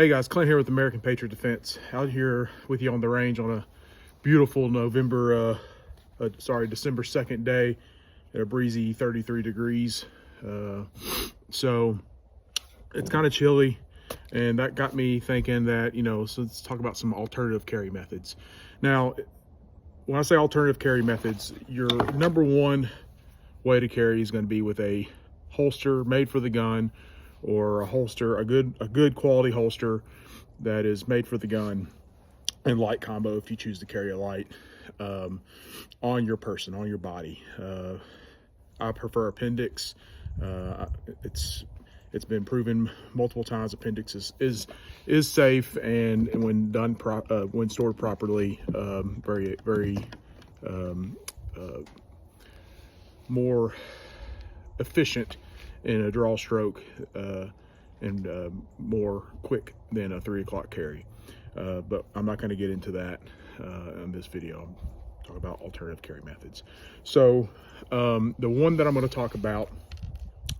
Hey guys, Clint here with American Patriot Defense. Out here with you on the range on a beautiful December 2nd day at a breezy 33 degrees. So it's kind of chilly, and that got me thinking that, so let's talk about some alternative carry methods. Now, when I say alternative carry methods, your number one way to carry is going to be with a holster made for the gun, or a holster, a good quality holster that is made for the gun, and light combo if you choose to carry a light on your person, on your body. I prefer appendix. It's been proven multiple times appendix is safe, and when done when stored properly, very more efficient in a draw stroke and more quick than a 3 o'clock carry. But I'm not going to get into that in this video. I'm talking about alternative carry methods. So the one that I'm going to talk about,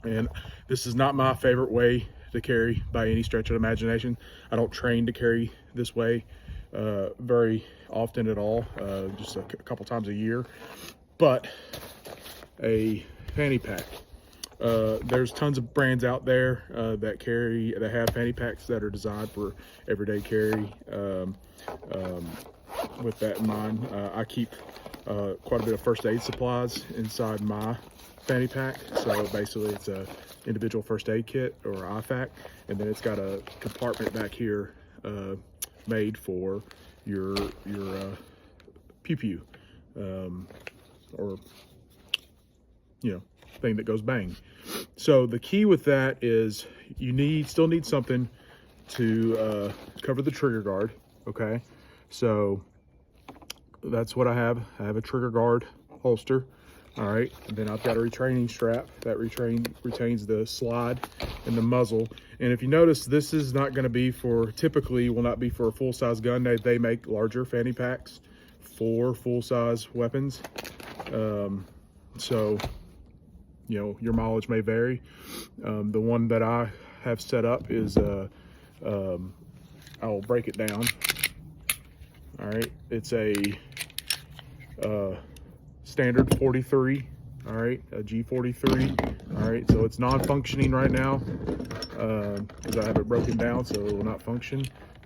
and this is not my favorite way to carry by any stretch of imagination. I don't train to carry this way very often at all, just a couple times a year. But a fanny pack. There's tons of brands out there that have fanny packs that are designed for everyday carry. With that in mind, I keep quite a bit of first aid supplies inside my fanny pack. So basically it's a individual first aid kit, or IFAK, and then it's got a compartment back here made for your pew-pew, or thing that goes bang. So the key with that is you still need something to cover the trigger guard. Okay, so that's what I have. I have a trigger guard holster. All right, and then I've got a retraining strap that retains the slide and the muzzle. And if you notice, this is not going to be typically will not be for a full-size gun. They make larger fanny packs for full-size weapons. So your mileage may vary. The one that I have set up is I'll break it down. All right, it's a standard 43. All right, a G43. All right, so it's non-functioning right now because I have it broken down, so it will not function.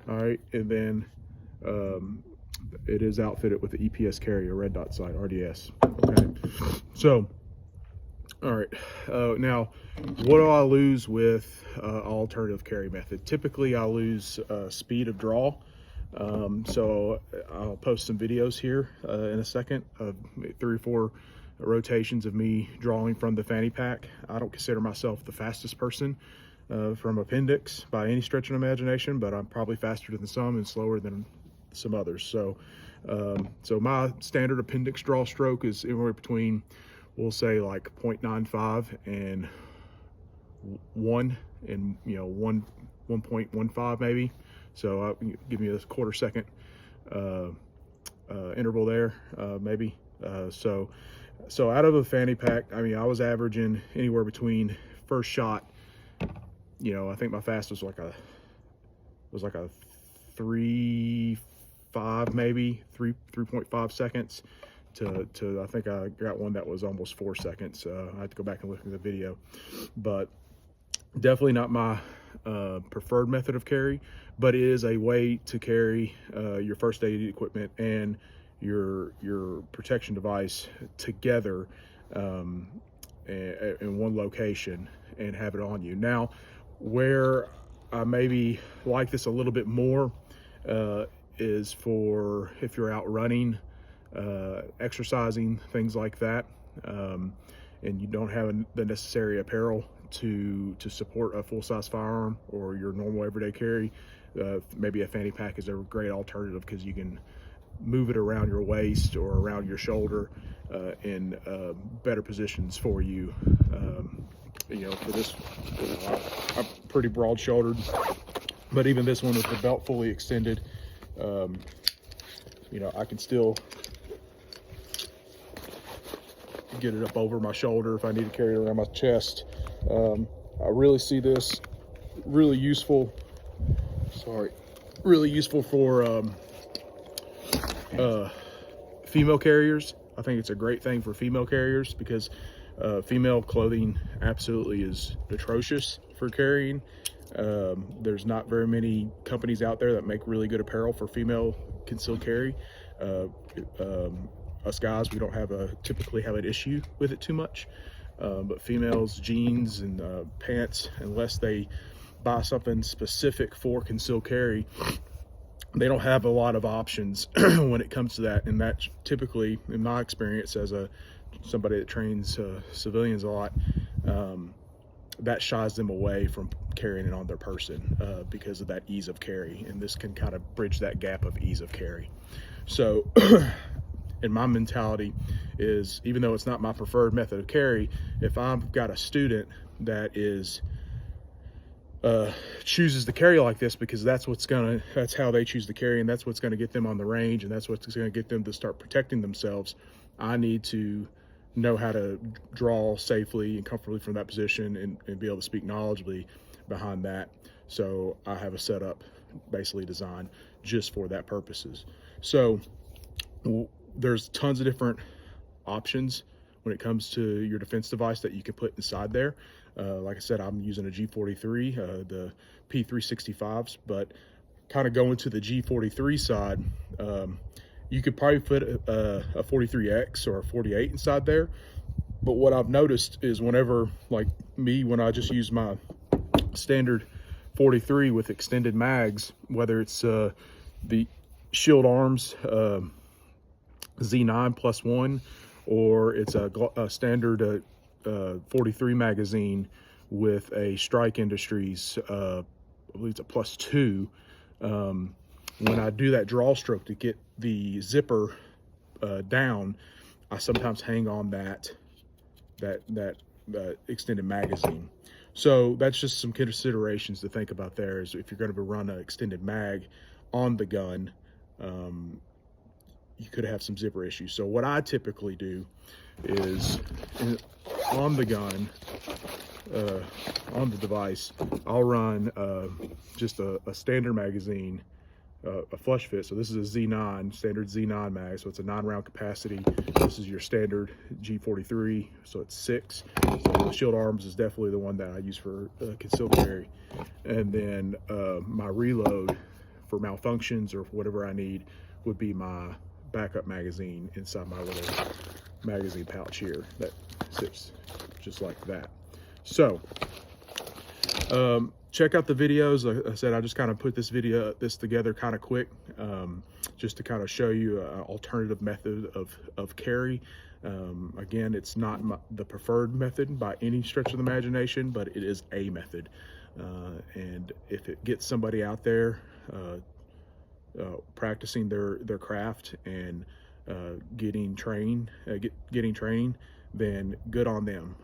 All right, and then it is outfitted with the EPS carrier, red dot sight, RDS. Okay, so all right, now what do I lose with alternative carry method? Typically I lose speed of draw. So I'll post some videos here in a second of 3 or 4 rotations of me drawing from the fanny pack. I don't consider myself the fastest person from appendix by any stretch of imagination, but I'm probably faster than some and slower than some others. So so my standard appendix draw stroke is anywhere between, we'll say, like 0.95 and 1 and 1.15 maybe. So I'll give me a quarter second interval there, maybe. So out of a fanny pack, I mean, I was averaging anywhere between first shot, I think my fastest was like a 3.5 maybe 3.5 seconds to I think I got one that was almost 4 seconds. I had to go back and look at the video, but definitely not my preferred method of carry, but it is a way to carry your first aid equipment and your protection device together in one location and have it on you. Now, where I maybe like this a little bit more is for if you're out running, exercising, things like that, and you don't have the necessary apparel to support a full-size firearm or your normal everyday carry. Maybe a fanny pack is a great alternative because you can move it around your waist or around your shoulder in better positions for you. For this, I'm pretty broad-shouldered, but even this one with the belt fully extended, I can still get it up over my shoulder if I need to carry it around my chest. I really see this really useful Sorry. Really useful for female carriers. I think it's a great thing for female carriers because female clothing absolutely is atrocious for carrying. There's not very many companies out there that make really good apparel for female concealed carry. Us guys, we don't typically have an issue with it too much. But females, jeans and pants, unless they buy something specific for concealed carry, they don't have a lot of options when it comes to that. And that typically, in my experience as somebody that trains civilians a lot, that shies them away from carrying it on their person because of that ease of carry. And this can kind of bridge that gap of ease of carry. So and my mentality is, even though it's not my preferred method of carry, if I've got a student that is chooses to carry like this because that's how they choose to carry, and that's what's going to get them on the range, and that's what's going to get them to start protecting themselves, I need to know how to draw safely and comfortably from that position and be able to speak knowledgeably behind that. So I have a setup basically designed just for that purposes. So there's tons of different options when it comes to your defense device that you can put inside there. Like I said, I'm using a G43, the P365s, but kind of going to the G43 side, you could probably put a 43X or a 48 inside there. But what I've noticed is whenever, like me, when I just use my standard 43 with extended mags, whether it's the Shield Arms Z9 +1, or it's a standard 43 magazine with a Strike Industries, I believe it's a +2. When I do that draw stroke to get the zipper down, I sometimes hang on that extended magazine. So that's just some considerations to think about there. Is if you're going to run an extended mag on the gun, you could have some zipper issues. So what I typically do is on the gun, on the device, I'll run just a standard magazine, a flush fit. So this is a Z9, standard Z9 mag, so it's a 9-round capacity. This is your standard G43, so it's 6. So the Shield Arms is definitely the one that I use for concealed carry. And then my reload for malfunctions or whatever I need would be my backup magazine inside my little magazine pouch here that sits just like that. So check out the videos. Like I said, I just kind of put this together kind of quick, just to kind of show you an alternative method of carry. Again, it's not the preferred method by any stretch of the imagination, but it is a method. And if it gets somebody out there practicing their craft and getting training, then good on them.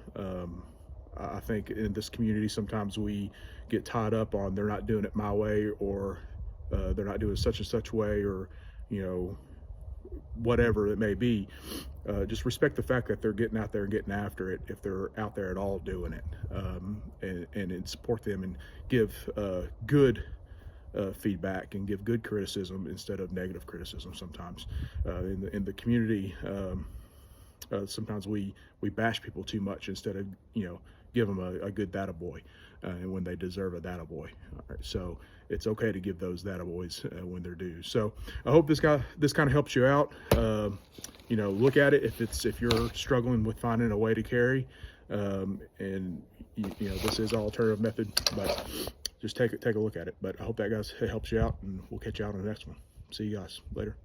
I think in this community, sometimes we get tied up on they're not doing it my way, or they're not doing it such and such way, or whatever it may be. Just respect the fact that they're getting out there and getting after it, if they're out there at all doing it, and support them and give good feedback and give good criticism instead of negative criticism. Sometimes in the community, sometimes we bash people too much instead of give them a good data boy and when they deserve a data boy. All right, so it's okay to give those data boys when they're due. So I hope this kind of helps you out. Look at it if you're struggling with finding a way to carry, and this is an alternative method, but just take a look at it. But I hope that, guys, helps you out, and we'll catch you out on the next one. See you guys later.